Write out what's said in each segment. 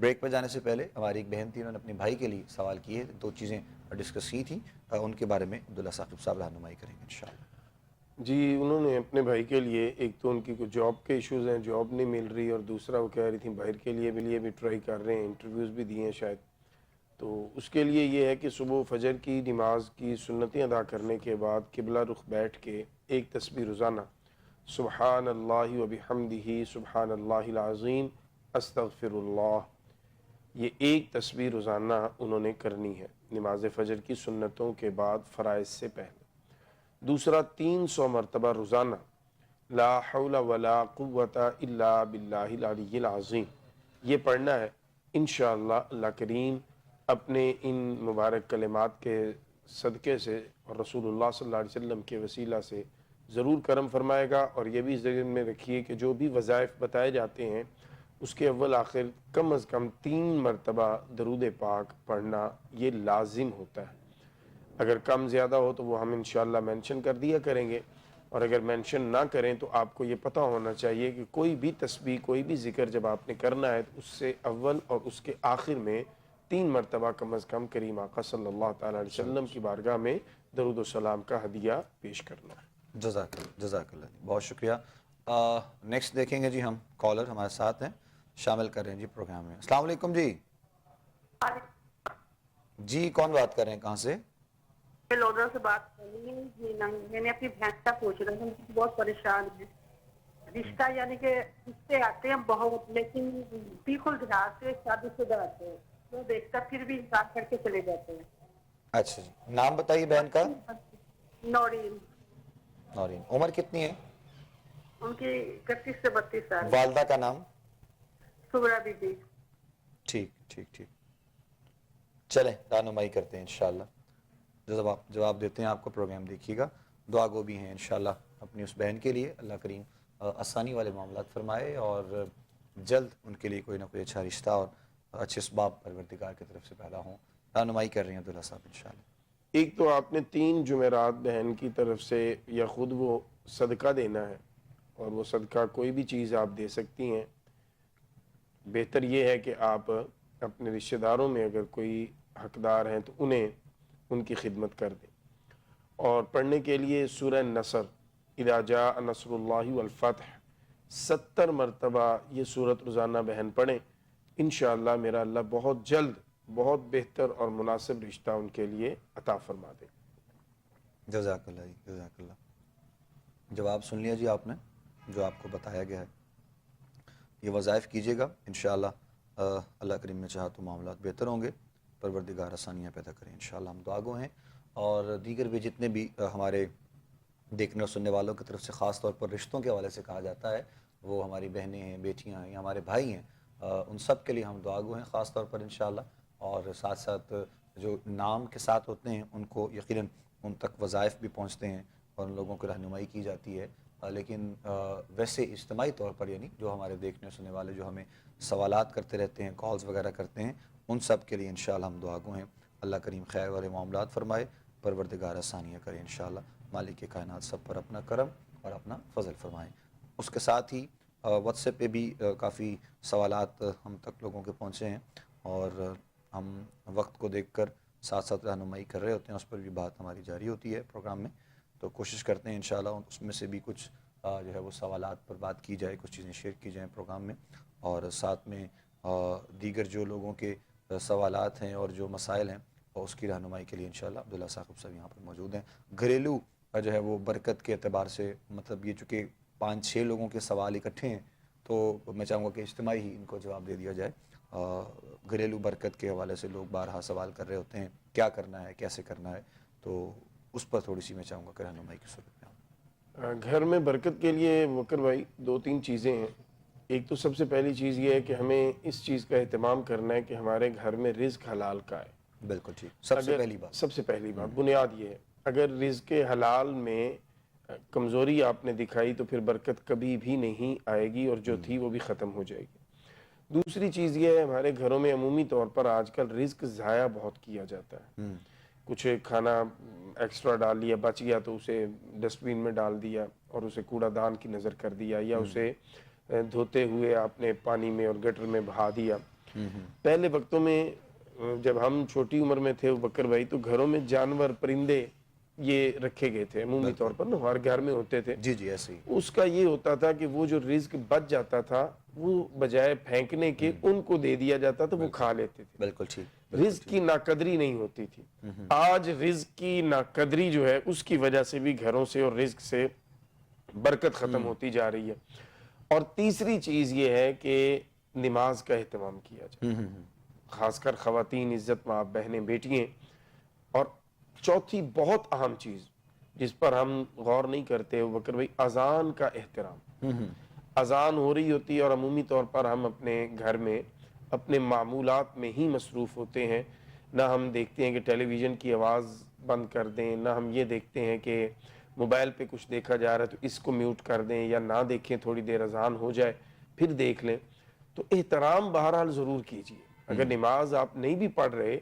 Break پہ جانے سے پہلے ہماری ایک بہن تھی، انہوں نے اپنے بھائی کے لیے سوال کیے، 2 چیزیں ڈسکس کی تھیں، ان کے بارے میں عبداللہ ثاقب صاحب رہنمائی کریں گے انشاءاللہ۔ جی، انہوں نے اپنے بھائی کے لیے، ایک تو ان کی کچھ جاب کے ایشوز ہیں، جاب نہیں مل رہی، اور دوسرا وہ کہہ رہی تھیں باہر کے لیے بھی ٹرائی کر رہے ہیں، انٹرویوز بھی دیے ہیں شاید۔ تو اس کے لیے یہ ہے کہ صبح فجر کی نماز کی سنتیں ادا کرنے کے بعد قبلہ رخ بیٹھ کے ایک تسبیح روزانہ، سبحان اللہ و بحمدہ سبحان اللہ العظیم استغفر اللہ، یہ ایک تسبیح روزانہ انہوں نے کرنی ہے نماز فجر کی سنتوں کے بعد فرائض سے پہلے۔ دوسرا 300 مرتبہ روزانہ لا حول ولا قوت الا باللہ العلی العظیم، یہ پڑھنا ہے۔ انشاءاللہ اللہ کریم اپنے ان مبارک کلمات کے صدقے سے اور رسول اللہ صلی اللہ علیہ وسلم کے وسیلہ سے ضرور کرم فرمائے گا۔ اور یہ بھی ذہن میں رکھیے کہ جو بھی وظائف بتائے جاتے ہیں اس کے اول آخر کم از کم 3 مرتبہ درود پاک پڑھنا یہ لازم ہوتا ہے۔ اگر کم زیادہ ہو تو وہ ہم انشاءاللہ مینشن کر دیا کریں گے، اور اگر مینشن نہ کریں تو آپ کو یہ پتہ ہونا چاہیے کہ کوئی بھی تسبیح، کوئی بھی ذکر جب آپ نے کرنا ہے تو اس سے اول اور اس کے آخر میں 3 مرتبہ کم از کم کریم آقا صلی اللہ تعالیٰ علیہ وسلم کی بارگاہ میں درود و سلام کا ہدیہ پیش کرنا ہے۔ جزاک اللہ، بہت شکریہ۔ نیکسٹ دیکھیں گے جی، ہم کالر ہمارے ساتھ ہیں، شامل کر رہے ہیں جی پروگرام میں۔ السلام علیکم جی۔ جی کون بات کر رہے ہیں، کہاں سے؟ میں لودھا سے بات کر رہی ہوں جی۔ میں نے اپنی بہن کا پوچھ رہا ہوں، بہت پریشان ہے رشتہ، یعنی کہ رشتے آتے ہیں بہت، لیکن بالکل دھیان سے شادی شدہ آتے ہیں، وہ دیکھتا پھر بھی انکار کر کے چلے جاتے ہیں۔ اچھا جی، نام بتائیے بہن کا۔ نورین، نورین، عمر کتنی ہے؟ ان کی 31 سے 32 سال۔ والدہ کا نام؟ صبرا بی بی۔ ٹھیک ٹھیک ٹھیک، چلیں رہنمائی کرتے ہیں انشاءاللہ، جو جواب دیتے ہیں آپ کو پروگرام دیکھیے گا۔ دعا گو بھی ہیں انشاءاللہ اپنی اس بہن کے لیے، اللہ کریم آسانی والے معاملات فرمائے اور جلد ان کے لیے کوئی نہ کوئی اچھا رشتہ اور اچھے اسباب پروردگار کی طرف سے پیدا ہوں۔ رہنمائی کر رہی ہیں عبداللہ صاحب انشاءاللہ۔ ایک تو آپ نے 3 جمعرات بہن کی طرف سے یا خود وہ صدقہ دینا ہے، اور وہ صدقہ کوئی بھی چیز آپ دے سکتی ہیں۔ بہتر یہ ہے کہ آپ اپنے رشتہ داروں میں اگر کوئی حقدار ہیں تو انہیں ان کی خدمت کر دیں۔ اور پڑھنے کے لیے سورہ نصر، اذا جاء نصر اللہ والفتح، 70 مرتبہ یہ سورت روزانہ بہن پڑھیں، انشاءاللہ میرا اللہ بہت جلد بہت بہتر اور مناسب رشتہ ان کے لیے عطا فرما دے۔ جزاک اللہ جی، جزاک اللہ۔ جواب سن لیا جی آپ نے جو آپ کو بتایا گیا ہے، یہ وظائف کیجیے گا انشاءاللہ، اللہ کریم نے چاہا تو معاملات بہتر ہوں گے، پروردگار آسانیاں پیدا کریں انشاءاللہ۔ ہم دعا گو ہیں، اور دیگر بھی جتنے بھی ہمارے دیکھنے اور سننے والوں کی طرف سے خاص طور پر رشتوں کے حوالے سے کہا جاتا ہے، وہ ہماری بہنیں ہیں، بیٹیاں ہیں یا ہمارے بھائی ہیں، ان سب کے لیے ہم دعا گو ہیں خاص طور پر انشاءاللہ۔ اور ساتھ ساتھ جو نام کے ساتھ ہوتے ہیں ان کو یقیناً ان تک وظائف بھی پہنچتے ہیں اور ان لوگوں کو رہنمائی کی جاتی ہے، لیکن ویسے اجتماعی طور پر یعنی جو ہمارے دیکھنے اور سننے والے جو ہمیں سوالات کرتے رہتے ہیں، کالز وغیرہ کرتے ہیں، ان سب کے لیے انشاءاللہ ہم دعا گو ہیں، اللہ کریم خیر والے معاملات فرمائے، پروردگار آسانیاں کرے انشاءاللہ، مالک کائنات سب پر اپنا کرم اور اپنا فضل فرمائیں۔ اس کے ساتھ ہی واٹس ایپ پہ بھی کافی سوالات ہم تک لوگوں کے پہنچے ہیں، اور ہم وقت کو دیکھ کر ساتھ ساتھ رہنمائی کر رہے ہوتے ہیں، اس پر بھی بات ہماری جاری ہوتی ہے پروگرام میں، تو کوشش کرتے ہیں انشاءاللہ اس میں سے بھی کچھ جو ہے وہ سوالات پر بات کی جائے، کچھ چیزیں شیئر کی جائیں پروگرام میں، اور ساتھ میں دیگر جو لوگوں کے سوالات ہیں اور جو مسائل ہیں اور اس کی رہنمائی کے لیے انشاءاللہ عبداللہ ثاقب صاحب یہاں پر موجود ہیں۔ گھریلو جو ہے وہ برکت کے اعتبار سے، مطلب یہ چونکہ 5-6 لوگوں کے سوال اکٹھے ہیں تو میں چاہوں گا کہ اجتماعی ہی ان کو جواب دے دیا جائے۔ گھریلو برکت کے حوالے سے لوگ بارہا سوال کر رہے ہوتے ہیں، کیا کرنا ہے، کیسے کرنا ہے، تو اس پر تھوڑی سی میں چاہوں گا کہ رہنمائی کی صورت میں۔ گھر میں برکت کے لیے وکر بھائی 2-3 چیزیں ہیں۔ ایک تو سب سے پہلی چیز یہ ہے کہ ہمیں اس چیز کا اہتمام کرنا ہے کہ ہمارے گھر میں رزق حلال کا ہے۔ بالکل ٹھیک، سب سے پہلی بات، سب سے پہلی بات بنیاد یہ ہے، اگر رزق حلال میں کمزوری آپ نے دکھائی تو پھر برکت کبھی بھی نہیں آئے گی، اور جو تھی وہ بھی ختم ہو جائے گی۔ دوسری چیز یہ ہے، ہمارے گھروں میں عمومی طور پر آج کل رزق ضائع بہت کیا جاتا ہے۔ کچھ کھانا ایکسٹرا ڈال لیا، بچ گیا تو اسے ڈسٹ بین میں ڈال دیا اور اسے کوڑا دان کی نظر کر دیا، یا اسے دھوتے ہوئے آپ نے پانی میں اور گٹر میں بہا دیا۔ پہلے وقتوں میں جب ہم چھوٹی عمر میں تھے بکر بھائی تو گھروں میں جانور پرندے یہ رکھے گئے تھے عمومی طور پر نا، ہر گھر میں ہوتے تھے. جی جی ایسے ہی. اس کا یہ ہوتا تھا کہ وہ جو رزق بچ جاتا تھا وہ بجائے پھینکنے کے ان کو دے دیا جاتا تھا، وہ کھا لیتے تھے. بالکل ٹھیک. رزق کی ناقدری نہیں ہوتی تھی. آج رزق کی ناقدری جو ہے اس کی وجہ سے بھی گھروں سے اور رزق سے برکت ختم ہوتی جا رہی ہے. اور تیسری چیز یہ ہے کہ نماز کا اہتمام کیا جائے، خاص کر خواتین عزت ماں بہنیں بیٹیاں. اور چوتھی بہت اہم چیز جس پر ہم غور نہیں کرتے بکر بھائی، اذان کا احترام. اذان ہو رہی ہوتی ہے اور عمومی طور پر ہم اپنے گھر میں اپنے معمولات میں ہی مصروف ہوتے ہیں. نہ ہم دیکھتے ہیں کہ ٹیلی ویژن کی آواز بند کر دیں، نہ ہم یہ دیکھتے ہیں کہ موبائل پہ کچھ دیکھا جا رہا ہے تو اس کو میوٹ کر دیں یا نہ دیکھیں، تھوڑی دیر اذان ہو جائے پھر دیکھ لیں. تو احترام بہرحال ضرور کیجیے. اگر نماز آپ نہیں بھی پڑھ رہے،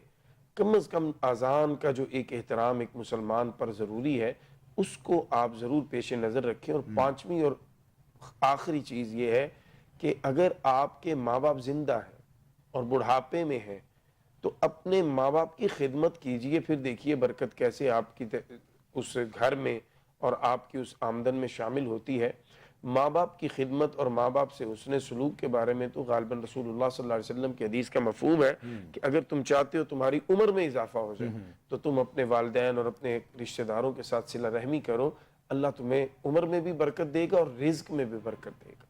کم از کم اذان کا جو ایک احترام ایک مسلمان پر ضروری ہے اس کو آپ ضرور پیش نظر رکھیں. اور پانچویں اور آخری چیز یہ ہے کہ اگر آپ کے ماں باپ زندہ ہیں اور بڑھاپے میں ہیں تو اپنے ماں باپ کی خدمت کیجئے، پھر دیکھیے برکت کیسے آپ کی اس گھر میں اور آپ کی اس آمدن میں شامل ہوتی ہے. ماں باپ کی خدمت اور ماں باپ سے حسن سلوک کے بارے میں تو غالباً رسول اللہ صلی اللہ علیہ وسلم کی حدیث کا مفہوم ہے کہ اگر تم چاہتے ہو تمہاری عمر میں اضافہ ہو جائے تو تم اپنے والدین اور اپنے رشتہ داروں کے ساتھ صلہ رحمی کرو. اللہ تمہیں عمر میں بھی برکت دے گا اور رزق میں بھی برکت دے گا.